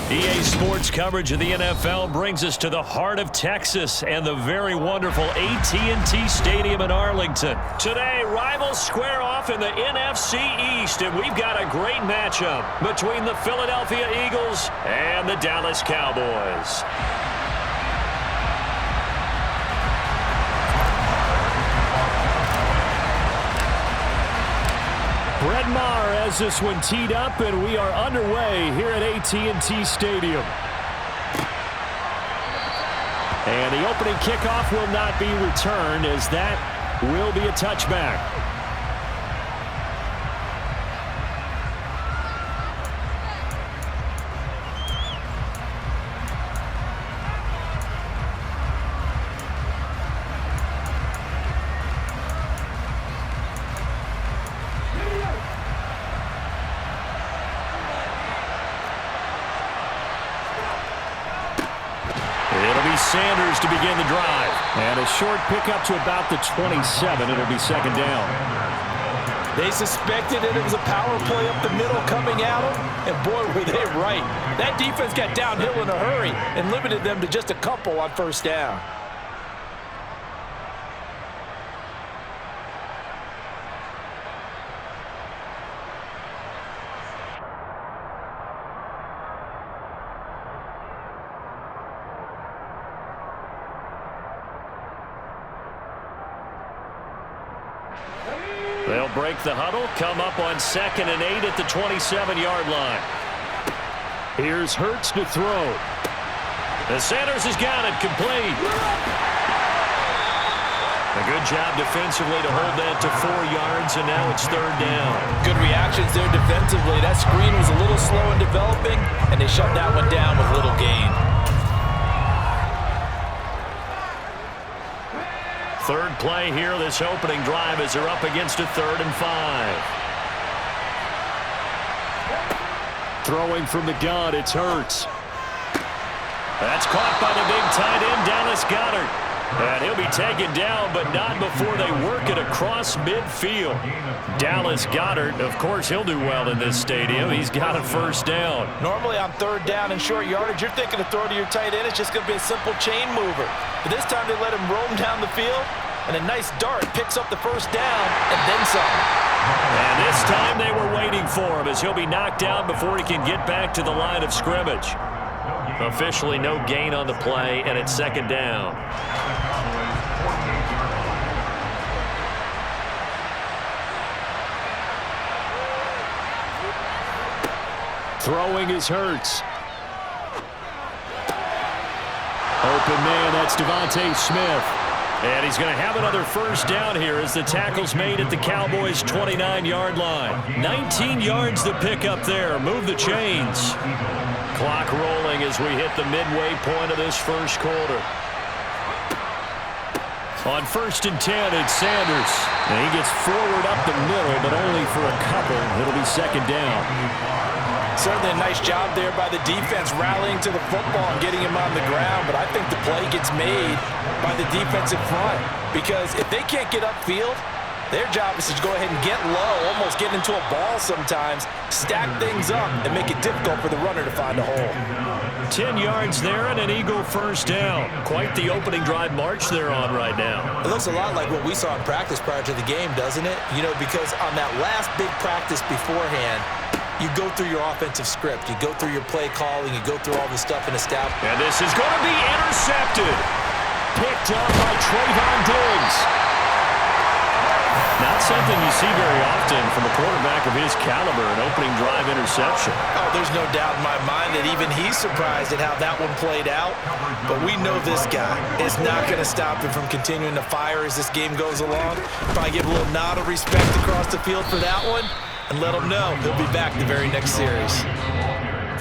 EA Sports coverage of the NFL brings us to the heart of Texas and the very wonderful AT&T Stadium in Arlington. Today, rivals square off in the NFC East, and we've got a great matchup between the Philadelphia Eagles and the Dallas Cowboys. Brett Maher has this one teed up, and we are underway here at AT&T Stadium. And the opening kickoff will not be returned, as that will be a touchback. Sanders to begin the drive. And a short pickup to about the 27. It'll be second down. They suspected it was a power play up the middle coming at them, and boy, were they right. That defense got downhill in a hurry and limited them to just a couple on first down. They'll break the huddle, come up on 2nd and 8 at the 27-yard line. Here's Hurts to throw. And Sanders has got it complete. A good job defensively to hold that to 4 yards, and now it's third down. Good reactions there defensively. That screen was a little slow in developing, and they shut that one down with little gain. Third play here, this opening drive, as they're up against a 3rd and 5. Throwing from the gun, it's Hurts. That's caught by the big tight end, Dallas Goedert. And he'll be taken down, but not before they work it across midfield. Dallas Goedert, of course, he'll do well in this stadium. He's got a first down. Normally on 3rd down and short yardage, you're thinking to throw to your tight end. It's just going to be a simple chain mover. But this time they let him roam down the field, and a nice dart picks up the first down and then some. And this time they were waiting for him, as he'll be knocked down before he can get back to the line of scrimmage. Officially no gain on the play, and it's second down. Throwing is Hurts. Open man, that's Devontae Smith. And he's going to have another first down here as the tackle's made at the Cowboys' 29-yard line. 19 yards to pick up there. Move the chains. Clock rolling as we hit the midway point of this first quarter. On 1st and 10, it's Sanders. And he gets forward up the middle, but only for a couple. It'll be second down. Certainly a nice job there by the defense rallying to the football and getting him on the ground, but I think the play gets made by the defensive front, because if they can't get upfield, their job is to go ahead and get low, almost get into a ball sometimes, stack things up, and make it difficult for the runner to find a hole. 10 yards there and an Eagle first down. Quite the opening drive march they're on right now. It looks a lot like what we saw in practice prior to the game, doesn't it? You know, because on that last big practice beforehand, you go through your offensive script. You go through your play calling. You go through all the stuff in the staff. And this is going to be intercepted. Picked up by Trayvon Diggs. Not something you see very often from a quarterback of his caliber, an opening drive interception. Oh, there's no doubt in my mind that even he's surprised at how that one played out. But we know this guy is not going to stop him from continuing to fire as this game goes along. Probably give a little nod of respect across the field for that one, and let him know he'll be back the very next series.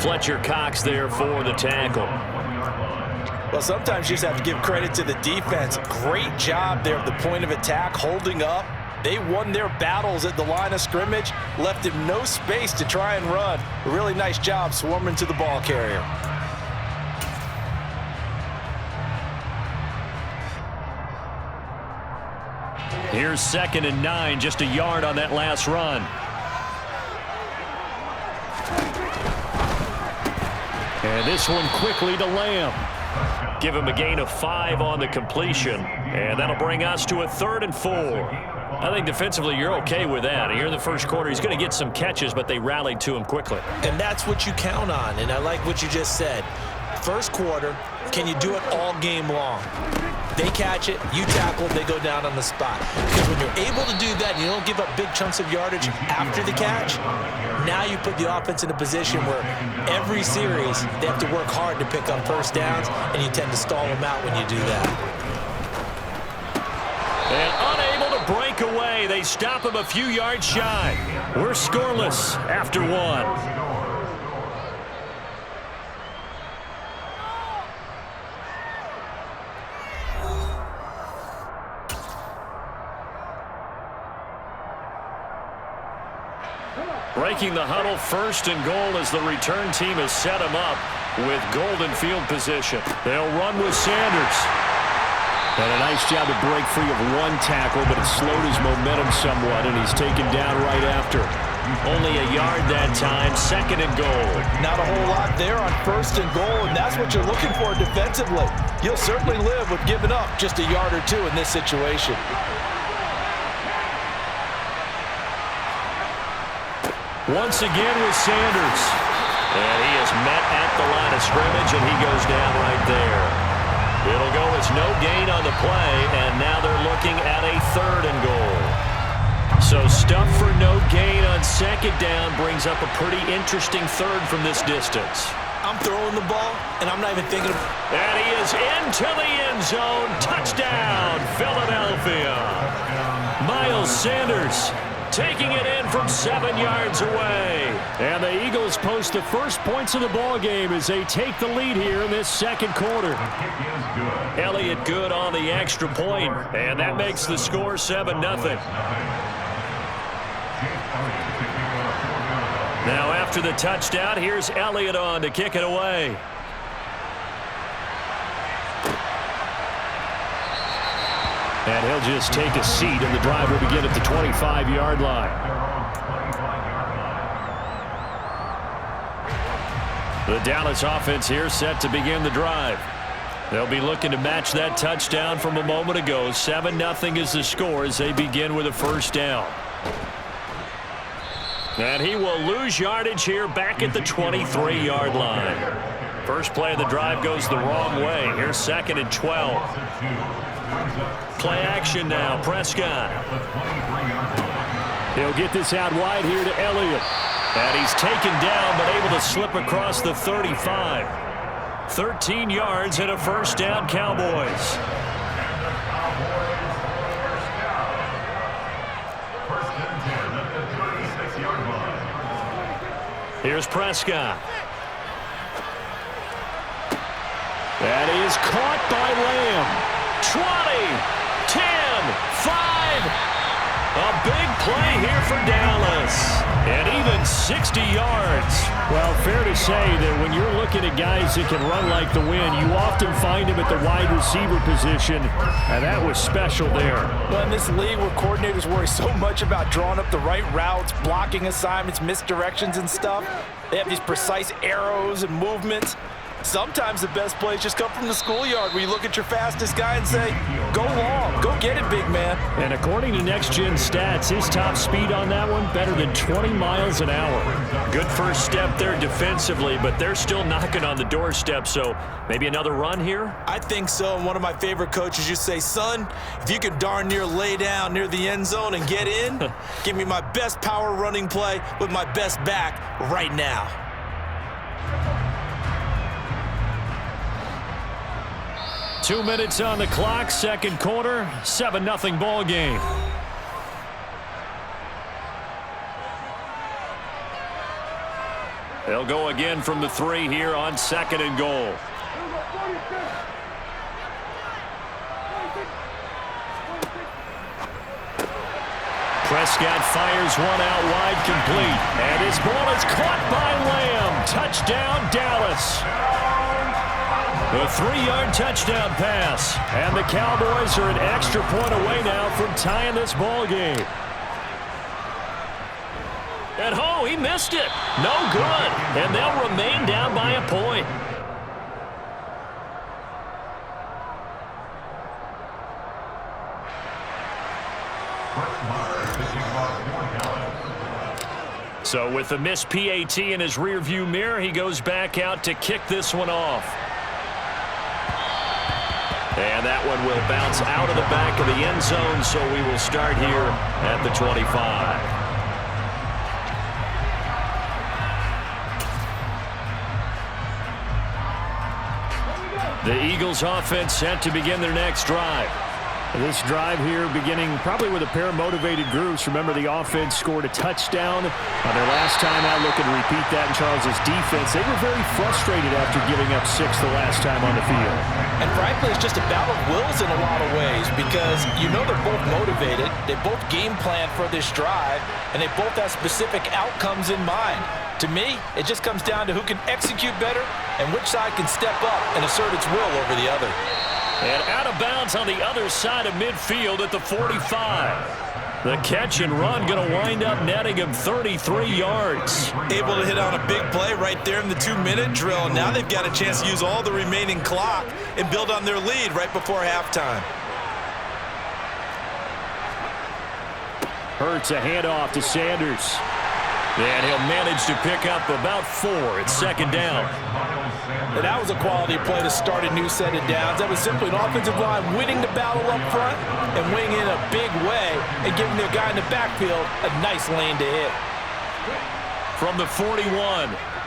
Fletcher Cox there for the tackle. Well, sometimes you just have to give credit to the defense. Great job there at the point of attack, holding up. They won their battles at the line of scrimmage, left him no space to try and run. A really nice job swarming to the ball carrier. Here's 2nd and 9, just a yard on that last run. And this one quickly to Lamb. Give him a gain of 5 on the completion. And that'll bring us to a 3rd and 4. I think defensively you're okay with that. Here in the first quarter, he's going to get some catches, but they rallied to him quickly. And that's what you count on, and I like what you just said. First quarter, can you do it all game long? They catch it, you tackle, they go down on the spot. Because when you're able to do that and you don't give up big chunks of yardage after the catch, now you put the offense in a position where every series they have to work hard to pick up first downs, and you tend to stall them out when you do that. And unable to break away, they stop him a few yards shy. We're scoreless after 1. Breaking the huddle, 1st and goal as the return team has set him up with golden field position. They'll run with Sanders. And a nice job to break free of 1 tackle, but it slowed his momentum somewhat, and he's taken down right after. Only a yard that time, 2nd and goal. Not a whole lot there on 1st and goal, and that's what you're looking for defensively. You'll certainly live with giving up just a yard or 2 in this situation. Once again with Sanders. And he is met at the line of scrimmage, and he goes down right there. It'll go as no gain on the play, and now they're looking at a 3rd and goal. So stuff for no gain on 2nd down brings up a pretty interesting 3rd from this distance. I'm throwing the ball, and I'm not even thinking of... And he is into the end zone. Touchdown, Philadelphia. Miles Sanders taking it in from 7 yards away. And the Eagles post the first points of the ball game as they take the lead here in this 2nd quarter. Elliott good on the extra point, and that makes the score 7-0. Now after the touchdown, here's Elliott on to kick it away. And he'll just take a seat, and the drive will begin at the 25-yard line. The Dallas offense here set to begin the drive. They'll be looking to match that touchdown from a moment ago. 7-0 is the score as they begin with a 1st down. And he will lose yardage here back at the 23-yard line. First play of the drive goes the wrong way. Here's 2nd and 12. Play action now, Prescott. He'll get this out wide here to Elliott. And he's taken down but able to slip across the 35. 13 yards and a 1st down, Cowboys. Here's Prescott. That is caught by Lamb. 20, 10, 5. A big play here for Dallas. And even 60 yards. Well, fair to say that when you're looking at guys that can run like the wind, you often find them at the wide receiver position. And that was special there. Well, in this league where coordinators worry so much about drawing up the right routes, blocking assignments, misdirections and stuff, they have these precise arrows and movements. Sometimes the best plays just come from the schoolyard where you look at your fastest guy and say, go long, go get it, big man. And according to Next Gen Stats, his top speed on that one, better than 20 miles an hour. Good first step there defensively, but they're still knocking on the doorstep, so maybe another run here? I think so, and one of my favorite coaches used to say, son, if you can darn near lay down near the end zone and get in, give me my best power running play with my best back right now. Two minutes on the clock, 2nd quarter, 7-0 ball game. They'll go again from the 3 here on 2nd and goal. Prescott fires one out wide, complete. And his ball is caught by Lamb. Touchdown, Dallas. A 3-yard touchdown pass. And the Cowboys are an extra point away now from tying this ball game. And he missed it. No good. And they'll remain down by a point. So with the missed PAT in his rearview mirror, he goes back out to kick this one off. And that one will bounce out of the back of the end zone, so we will start here at the 25. The Eagles offense set to begin their next drive. This drive here beginning probably with a pair of motivated groups. Remember, the offense scored a touchdown on their last time out, looking to repeat that in Charles's defense. They were very frustrated after giving up 6 the last time on the field. And frankly, it's just a battle of wills in a lot of ways because you know they're both motivated. They both game plan for this drive, and they both have specific outcomes in mind. To me, it just comes down to who can execute better and which side can step up and assert its will over the other. And out of bounds on the other side of midfield at the 45. The catch and run going to wind up netting him 33 yards. Able to hit on a big play right there in the 2-minute drill. Now they've got a chance to use all the remaining clock and build on their lead right before halftime. Hurts a handoff to Sanders. And he'll manage to pick up about 4. It's second down. And that was a quality play to start a new set of downs. That was simply an offensive line winning the battle up front and winning in a big way and giving their guy in the backfield a nice lane to hit. From the 41,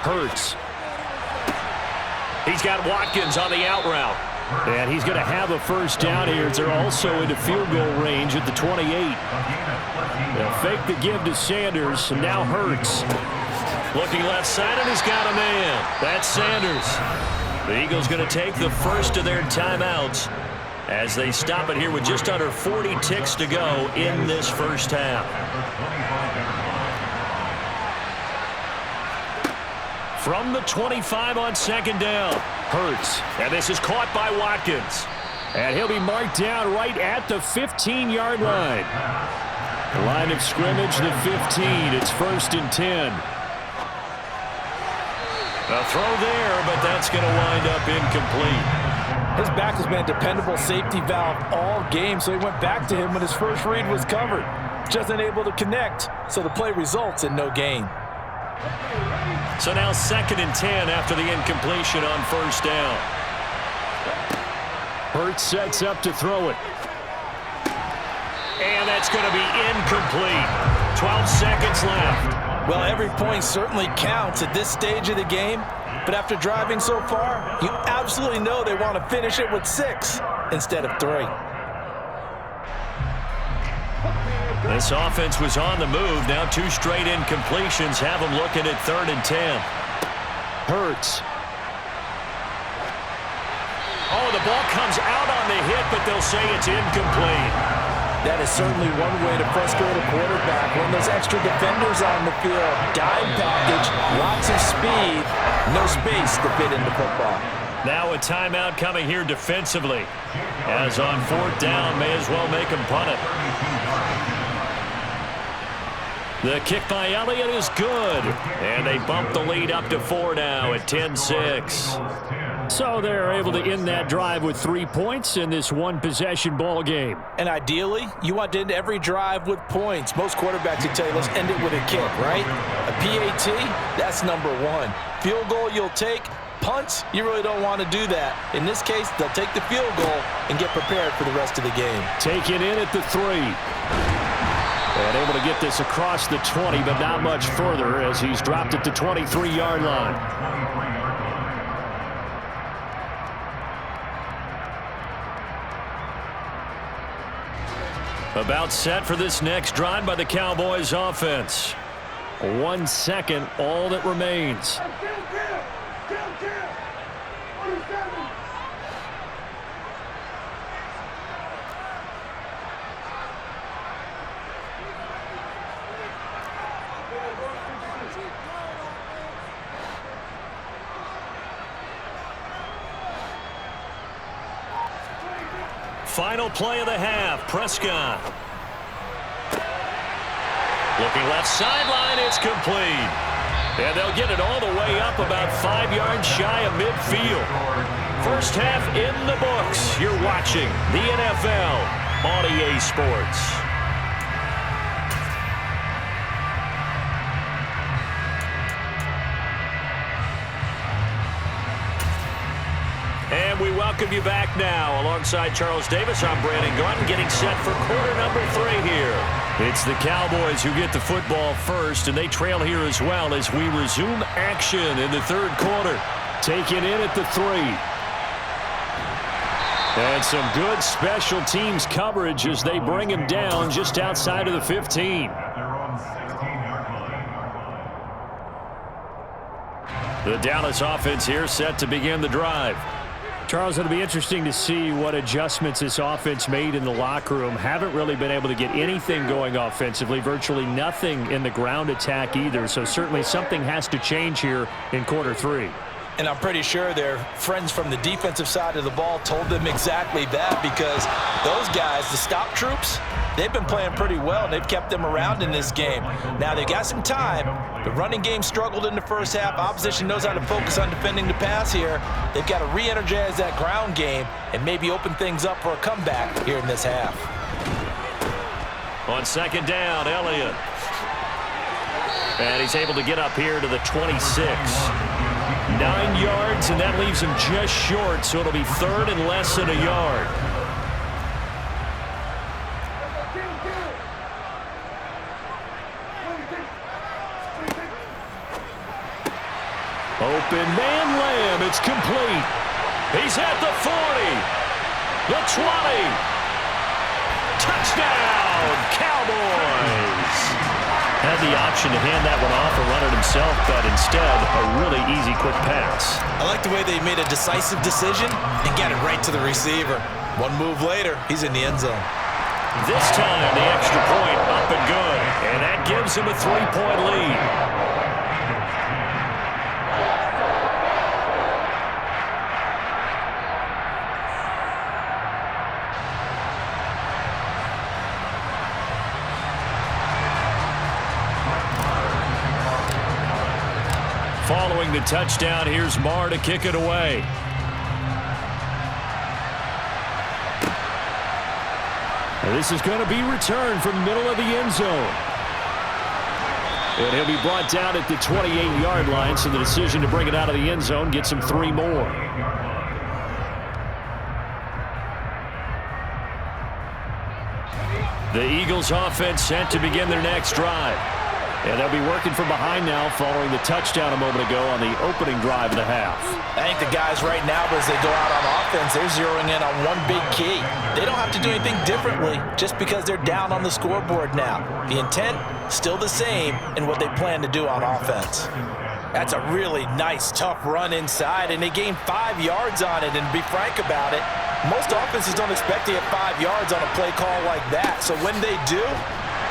Hurts. He's got Watkins on the out route. And he's going to have a first down here as they're also into field goal range at the 28. They'll fake the give to Sanders, and now Hurts. Looking left side, and he's got a man. That's Sanders. The Eagles going to take the first of their timeouts as they stop it here with just under 40 ticks to go in this first half. From the 25 on second down, Hurts. And this is caught by Watkins. And he'll be marked down right at the 15-yard line. The line of scrimmage, the 15. It's 1st and 10. A throw there, but that's going to wind up incomplete. His back has been a dependable safety valve all game, so he went back to him when his first read was covered. Just unable to connect, so the play results in no gain. So now 2nd and 10 after the incompletion on first down. Hurts sets up to throw it. And that's going to be incomplete. 12 seconds left. Well, every point certainly counts at this stage of the game, but after driving so far, you absolutely know they want to finish it with 6 instead of 3. This offense was on the move. Now 2 straight incompletions have them looking at 3rd and 10. Hurts. Oh, the ball comes out on the hit, but they'll say it's incomplete. That is certainly one way to frustrate a quarterback. When those extra defenders on the field, dime package, lots of speed, no space to fit into football. Now a timeout coming here defensively. As on 4th down, may as well make him punt it. The kick by Elliott is good. And they bump the lead up to 4 now at 10-6. So they're able to end that drive with 3 points in this one-possession ball game. And ideally, you want to end every drive with points. Most quarterbacks would tell you, let's end it with a kick, right? A PAT, that's number 1. Field goal you'll take. Punts, you really don't want to do that. In this case, they'll take the field goal and get prepared for the rest of the game. Take it in at the 3. And able to get this across the 20, but not much further as he's dropped at the 23-yard line. About set for this next drive by the Cowboys offense. 1 second, all that remains. Final play of the half, Prescott. Looking left sideline, it's complete. And they'll get it all the way up about 5 yards shy of midfield. First half in the books. You're watching the NFL on EA Sports. And we welcome you back now. Alongside Charles Davis, I'm Brandon Gunn, getting set for quarter number 3 here. It's the Cowboys who get the football first, and they trail here as well as we resume action in the third quarter. Taken in at the 3. And some good special teams coverage as they bring him down just outside of the 15. The Dallas offense here set to begin the drive. Charles, it'll be interesting to see what adjustments this offense made in the locker room. Haven't really been able to get anything going offensively, virtually nothing in the ground attack either. So certainly something has to change here in quarter 3. And I'm pretty sure their friends from the defensive side of the ball told them exactly that, because those guys, the stop troops, they've been playing pretty well, and they've kept them around in this game. Now, they got some time. The running game struggled in the first half. Opposition knows how to focus on defending the pass here. They've got to re-energize that ground game and maybe open things up for a comeback here in this half. On second down, Elliott. And he's able to get up here to the 26. 9 yards, and that leaves him just short, so it'll be third and less than a yard. Open man Lamb, it's complete. He's at the 40, the 20. Touchdown, Cowboys. Had the option to hand that one off or run it himself, but instead, a really easy, quick pass. I like the way they made a decisive decision and got it right to the receiver. One move later, he's in the end zone. This time, the extra point up and good, and that gives him a 3-point lead. Following the touchdown, here's Marr to kick it away. And this is going to be returned from the middle of the end zone. And he'll be brought down at the 28-yard line, so the decision to bring it out of the end zone gets him 3 more. The Eagles offense set to begin their next drive. And they'll be working from behind now following the touchdown a moment ago on the opening drive of the half. I think the guys right now, as they go out on offense, they're zeroing in on one big key. They don't have to do anything differently just because they're down on the scoreboard now. The intent, still the same in what they plan to do on offense. That's a really nice, tough run inside, and they gained 5 yards on it. And to be frank about it, most offenses don't expect to get 5 yards on a play call like that. So when they do,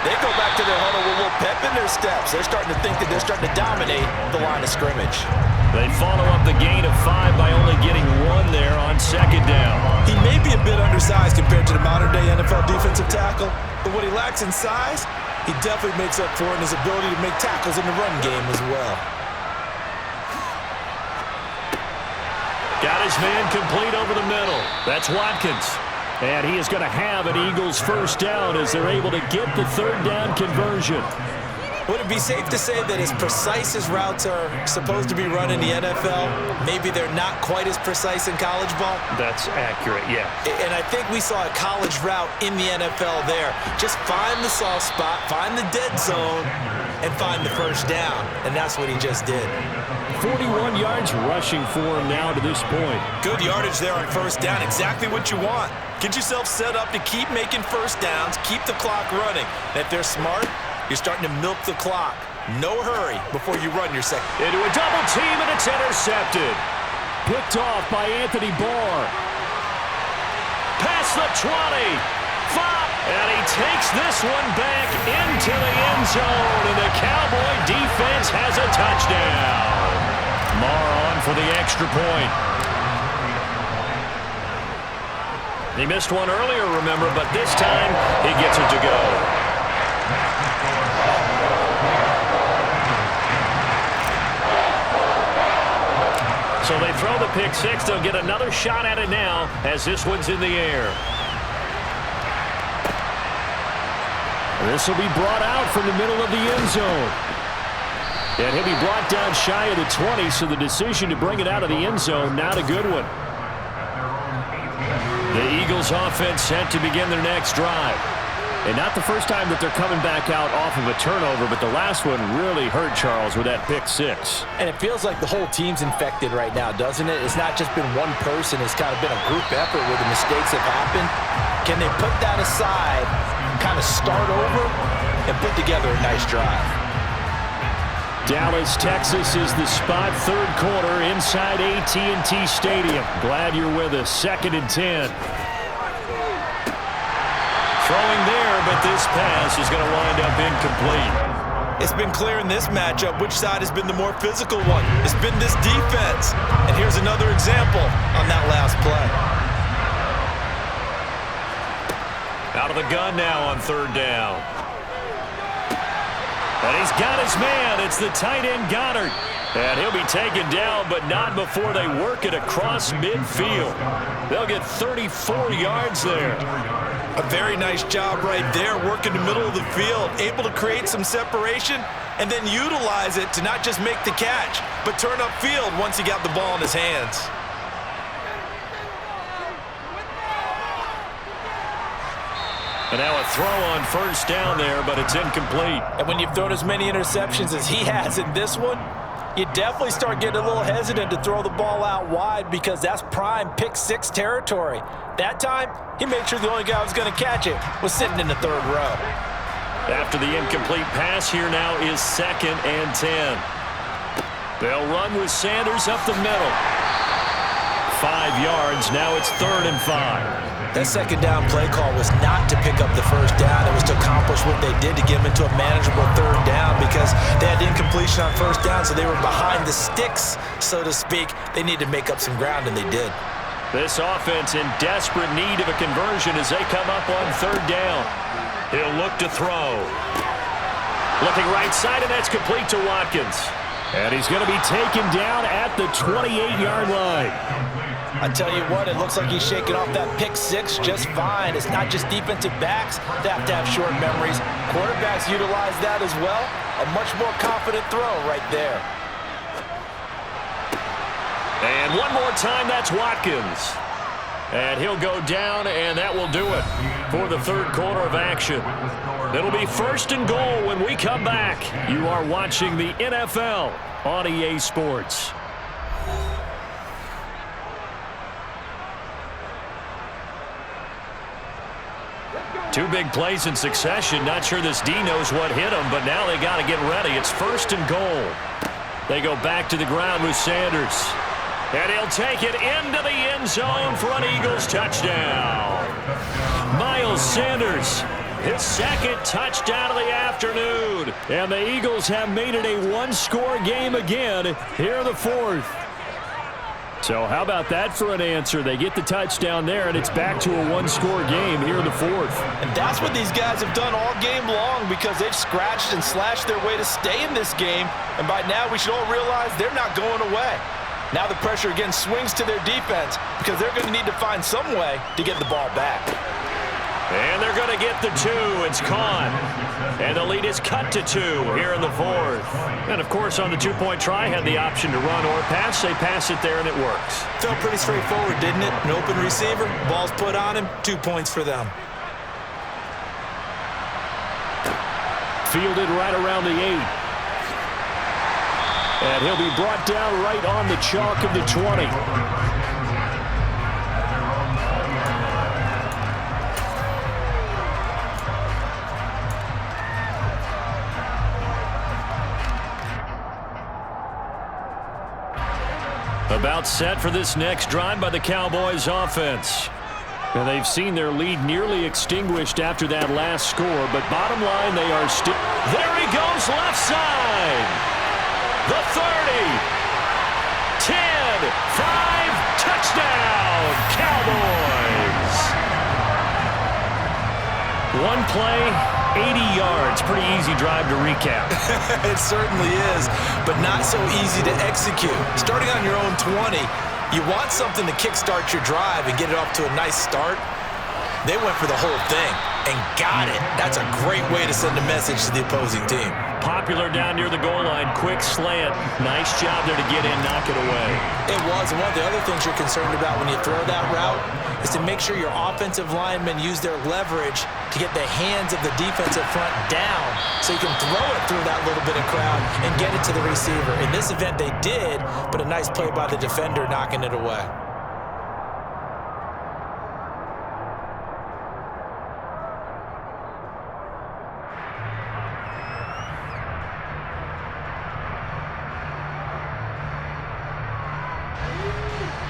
they go back to their huddle with a little pep in their steps. They're starting to think that they're starting to dominate the line of scrimmage. They follow up the gain of 5 by only getting 1 there on second down. He may be a bit undersized compared to the modern-day NFL defensive tackle, but what he lacks in size, he definitely makes up for in his ability to make tackles in the run game as well. Got his man complete over the middle. That's Watkins. And he is going to have an Eagles first down as they're able to get the third down conversion. Would it be safe to say that as precise as routes are supposed to be run in the NFL, maybe they're not quite as precise in college ball? That's accurate, yeah. And I think we saw a college route in the NFL there. Just find the soft spot, find the dead zone, and find the first down. And that's what he just did. 41 yards rushing for him now to this point. Good yardage there on first down, exactly what you want. Get yourself set up to keep making first downs, keep the clock running. And if they're smart, you're starting to milk the clock. No hurry before you run your second. Into a double team, and it's intercepted. Picked off by Anthony Barr. Past the 20. And he takes this one back into the end zone, and the Cowboy defense has a touchdown. Marr on for the extra point. He missed one earlier, remember, but this time he gets it to go. So they throw the pick six. They'll get another shot at it now as this one's in the air. This will be brought out from the middle of the end zone. And he'll be brought down shy of the 20, so the decision to bring it out of the end zone, not a good one. The Eagles offense set to begin their next drive. And not the first time that they're coming back out off of a turnover, but the last one really hurt Charles with that pick six. And it feels like the whole team's infected right now, doesn't it? It's not just been one person. It's kind of been a group effort where the mistakes have happened. Can they put that aside, kind of start over, and put together a nice drive? Dallas, Texas is the spot. Third quarter inside AT&T Stadium. Glad you're with us. 2nd and 10. Throwing there, but this pass is going to wind up incomplete. It's been clear in this matchup which side has been the more physical one. It's been this defense. And here's another example on that last play. Out of the gun now on 3rd down. And he's got his man. It's the tight end Goddard. And he'll be taken down, but not before they work it across midfield. They'll get 34 yards there. A very nice job right there, working the middle of the field, able to create some separation and then utilize it to not just make the catch, but turn upfield once he got the ball in his hands. And now a throw on 1st down there, but it's incomplete. And when you've thrown as many interceptions as he has in this one, you definitely start getting a little hesitant to throw the ball out wide because that's prime pick six territory. That time, he made sure the only guy who was going to catch it was sitting in the 3rd row. After the incomplete pass, here now is 2nd and 10. They'll run with Sanders up the middle. 5 yards, now it's 3rd and 5. That 2nd down play call was not to pick up the 1st down. It was to accomplish what they did to get them into a manageable 3rd down because they had incompletion on 1st down, so they were behind the sticks, so to speak. They needed to make up some ground, and they did. This offense in desperate need of a conversion as they come up on 3rd down. He'll look to throw. Looking right side, and that's complete to Watkins. And he's going to be taken down at the 28-yard line. I tell you what, it looks like he's shaking off that pick six just fine. It's not just defensive backs that have to have short memories. Quarterbacks utilize that as well. A much more confident throw right there. And one more time, that's Watkins. And he'll go down, and that will do it for the 3rd quarter of action. It'll be 1st and goal when we come back. You are watching the NFL on EA Sports. Two big plays in succession. Not sure this D knows what hit him, but now they got to get ready. It's 1st and goal. They go back to the ground with Sanders. And he'll take it into the end zone for an Eagles touchdown. Miles Sanders, his 2nd touchdown of the afternoon. And the Eagles have made it a one-score game again here in the 4th. So how about that for an answer? They get the touchdown there, and it's back to a one-score game here in the 4th. And that's what these guys have done all game long because they've scratched and slashed their way to stay in this game. And by now, we should all realize they're not going away. Now the pressure again swings to their defense because they're going to need to find some way to get the ball back. And they're going to get the 2. It's caught. And the lead is cut to 2 here in the 4th. And, of course, on the 2-point try, had the option to run or pass. They pass it there, and it works. Felt pretty straightforward, didn't it? An open receiver, ball's put on him, 2 points for them. Fielded right around the 8. And he'll be brought down right on the chalk of the 20. About set for this next drive by the Cowboys offense. And they've seen their lead nearly extinguished after that last score, but bottom line, they are still... There he goes, left side. The 30. 10, 5, touchdown, Cowboys. One play, 80 yards. Pretty easy drive to recap. It certainly is, but not so easy to execute. Starting on your own 20, you want something to kickstart your drive and get it off to a nice start. They went for the whole thing and got it. That's a great way to send a message to the opposing team. Popular down near the goal line. Quick slant. Nice job there to get in, knock it away. It was. And one of the other things you're concerned about when you throw that route is to make sure your offensive linemen use their leverage to get the hands of the defensive front down so you can throw it through that little bit of crowd and get it to the receiver. In this event, they did, but a nice play by the defender knocking it away.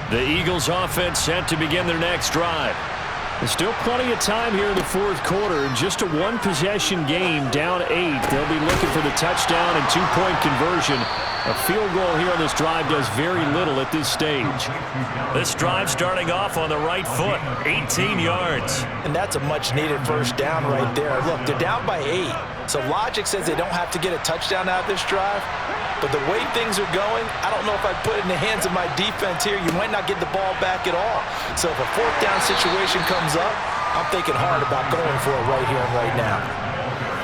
The Eagles offense set to begin their next drive. There's still plenty of time here in the fourth quarter. Just a one-possession game, down 8. They'll be looking for the touchdown and two-point conversion. A field goal here on this drive does very little at this stage. This drive starting off on the right foot, 18 yards. And that's a much-needed first down right there. Look, they're down by 8, so logic says they don't have to get a touchdown out of this drive. But the way things are going, I don't know if I'd put it in the hands of my defense here. You might not get the ball back at all. So if a fourth down situation comes up, I'm thinking hard about going for it right here and right now.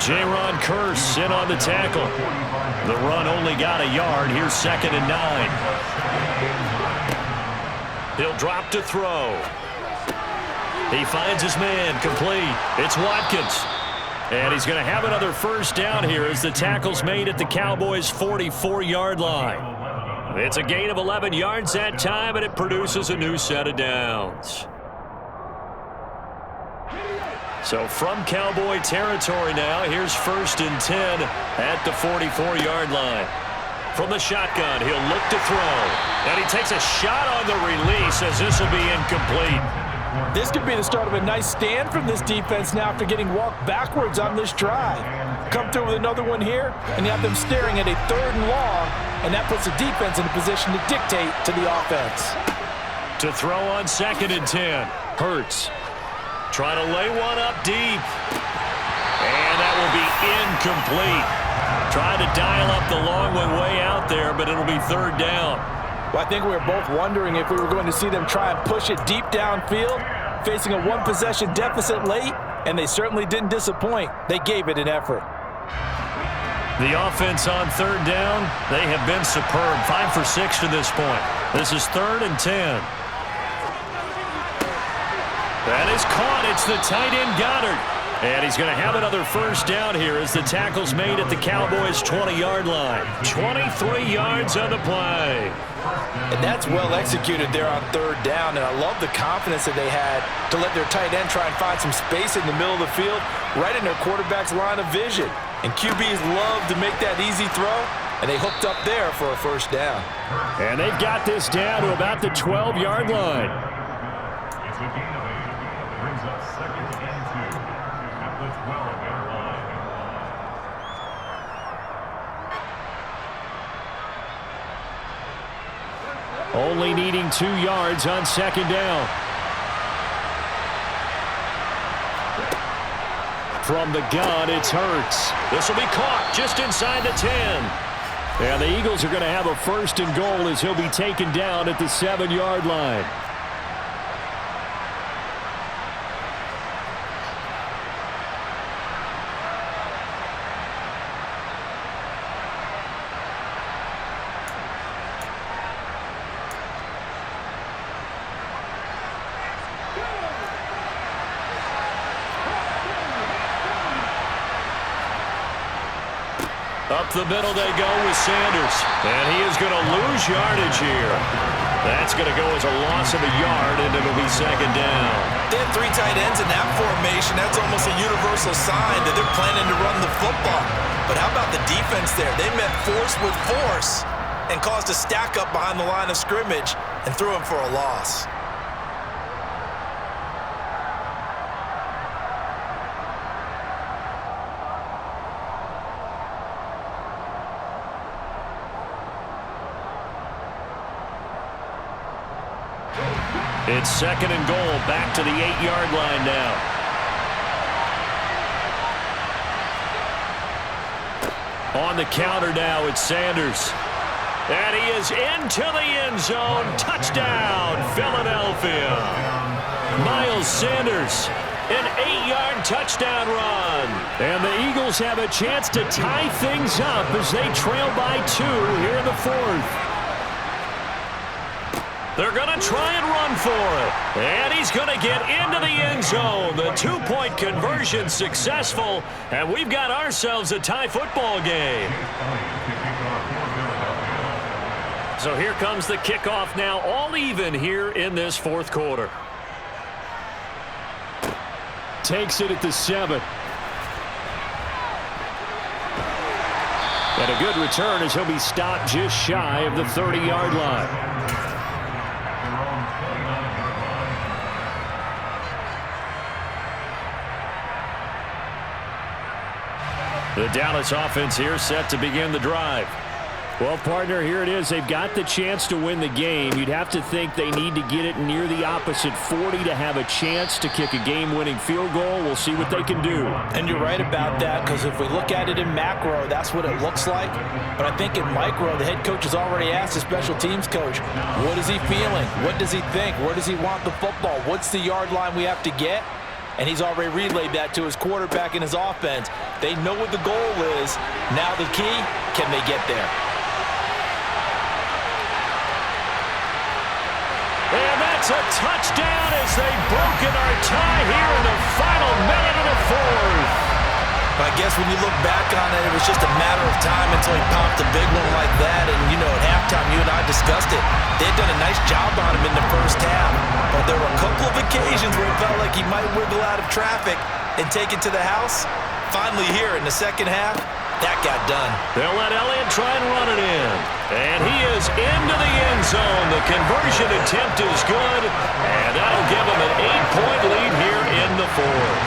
J-Ron Curse in on the tackle. The run only got a yard. Here's 2nd and 9. He'll drop to throw. He finds his man, complete. It's Watkins. And he's going to have another first down here as the tackle's made at the Cowboys' 44-yard line. It's a gain of 11 yards that time, and it produces a new set of downs. So from Cowboy territory now, here's 1st and 10 at the 44-yard line. From the shotgun, he'll look to throw. And he takes a shot on the release as this will be incomplete. This could be the start of a nice stand from this defense now after getting walked backwards on this drive. Come through with another one here, and you have them staring at a 3rd and long, and that puts the defense in a position to dictate to the offense. To throw on 2nd and 10. Hurts. Trying to lay one up deep. And that will be incomplete. Trying to dial up the long one way out there, but it'll be 3rd down. Well, I think we were both wondering if we were going to see them try and push it deep downfield, facing a one-possession deficit late, and they certainly didn't disappoint. They gave it an effort. The offense on 3rd down, they have been superb. 5 for 6 to this point. This is 3rd and 10. That is caught. It's the tight end Goddard. And he's going to have another first down here as the tackle's made at the Cowboys' 20-yard line. 23 yards on the play. And that's well executed there on 3rd down, and I love the confidence that they had to let their tight end try and find some space in the middle of the field, right in their quarterback's line of vision. And QBs love to make that easy throw, and they hooked up there for a first down. And they've got this down to about the 12-yard line. Only needing 2 yards on 2nd down. From the gun, it's Hurts. This will be caught just inside the 10. And the Eagles are going to have a 1st and goal as he'll be taken down at the 7-yard line. Up the middle they go with Sanders. And he is going to lose yardage here. That's going to go as a loss of a yard, and it'll be 2nd down. They had 3 tight ends in that formation. That's almost a universal sign that they're planning to run the football. But how about the defense there? They met force with force and caused a stack up behind the line of scrimmage and threw him for a loss. It's 2nd and goal, back to the 8-yard line now. On the counter now, it's Sanders. And he is into the end zone. Touchdown, Philadelphia. Miles Sanders, an 8-yard touchdown run. And the Eagles have a chance to tie things up as they trail by 2 here in the 4th. They're going to try and run for it. And he's going to get into the end zone. The 2-point conversion successful. And we've got ourselves a tie football game. So here comes the kickoff now, all even here in this 4th quarter. Takes it at the 7. And a good return as he'll be stopped just shy of the 30-yard line. The Dallas offense here set to begin the drive. Well, partner, here it is. They've got the chance to win the game. You'd have to think they need to get it near the opposite 40 to have a chance to kick a game-winning field goal. We'll see what they can do. And you're right about that, because if we look at it in macro, that's what it looks like. But I think in micro, the head coach has already asked the special teams coach, what is he feeling? What does he think? Where does he want the football? What's the yard line we have to get? And he's already relayed that to his quarterback and his offense. They know what the goal is. Now the key, can they get there? And that's a touchdown as they've broken our tie here in the final minute of the 4th. I guess when you look back on it, it was just a matter of time until he popped a big one like that. And, you know, at halftime, you and I discussed it. They had done a nice job on him in the first half. But there were a couple of occasions where it felt like he might wiggle out of traffic and take it to the house. Finally here in the second half, that got done. They'll let Elliott try and run it in. And he is into the end zone. The conversion attempt is good. And that'll give him an 8-point lead here in the 4th.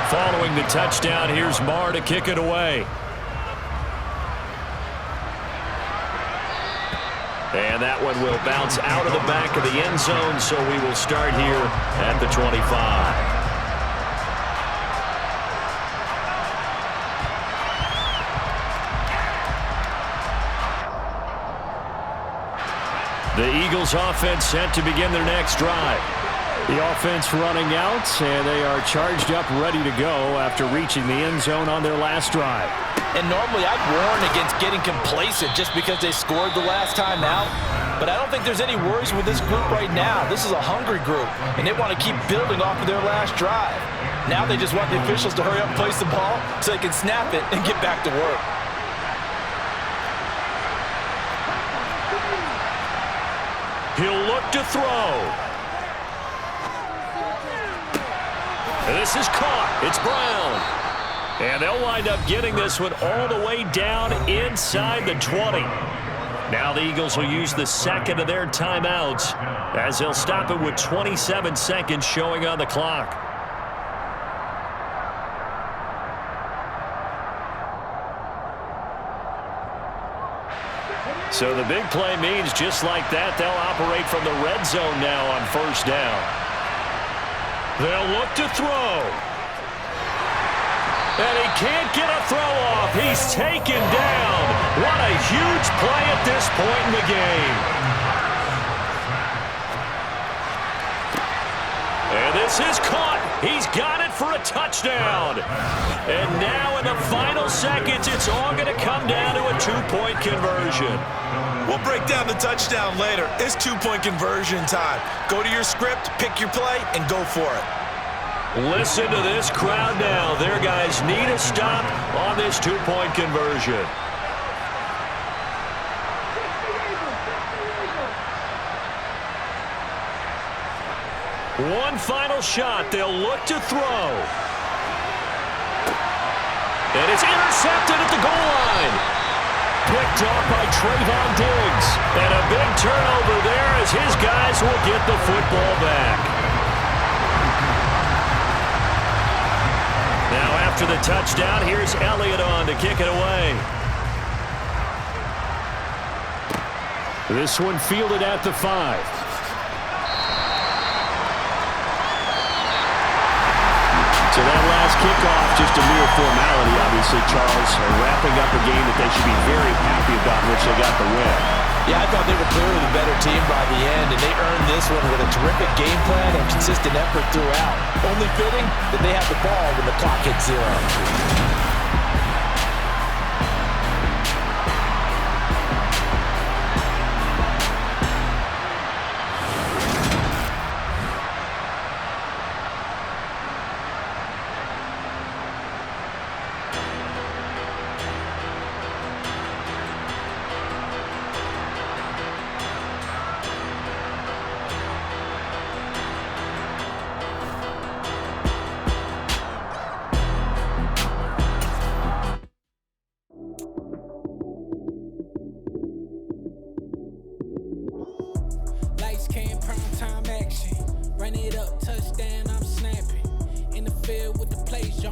Following the touchdown, here's Marr to kick it away. And that one will bounce out of the back of the end zone, so we will start here at the 25. The Eagles offense set to begin their next drive. The offense running out, and they are charged up, ready to go after reaching the end zone on their last drive. And normally I'd warn against getting complacent just because they scored the last time out. But I don't think there's any worries with this group right now. This is a hungry group, and they want to keep building off of their last drive. Now they just want the officials to hurry up and place the ball so they can snap it and get back to work. He'll look to throw. This is caught. It's Brown. And they'll wind up getting this one all the way down inside the 20. Now the Eagles will use the second of their timeouts as they'll stop it with 27 seconds showing on the clock. So the big play means just like that, they'll operate from the red zone now on first down. They'll look to throw. And he can't get a throw off. He's taken down. What a huge play at this point in the game. And this is caught. He's got it for a touchdown. And now in the final seconds, it's all going to come down to a 2-point conversion. We'll break down the touchdown later. It's 2-point conversion time. Go to your script, pick your play, and go for it. Listen to this crowd now. Their guys need a stop on this 2-point conversion. One final shot. They'll look to throw. And it's intercepted at the goal line. Picked off by Trayvon Diggs. And a big turnover there as his guys will get the football back. Now after the touchdown, here's Elliott on to kick it away. This one fielded at the 5. So that last kickoff just a mere formality, obviously, Charles, wrapping up a game that they should be very happy about in which they got the win. Yeah, I thought they were clearly the better team by the end, and they earned this one with a terrific game plan and consistent effort throughout. Only fitting that they had the ball when the clock hit 0. Lights, cam, prime time action. Run it up, touchdown, I'm snapping. In the field with the plays,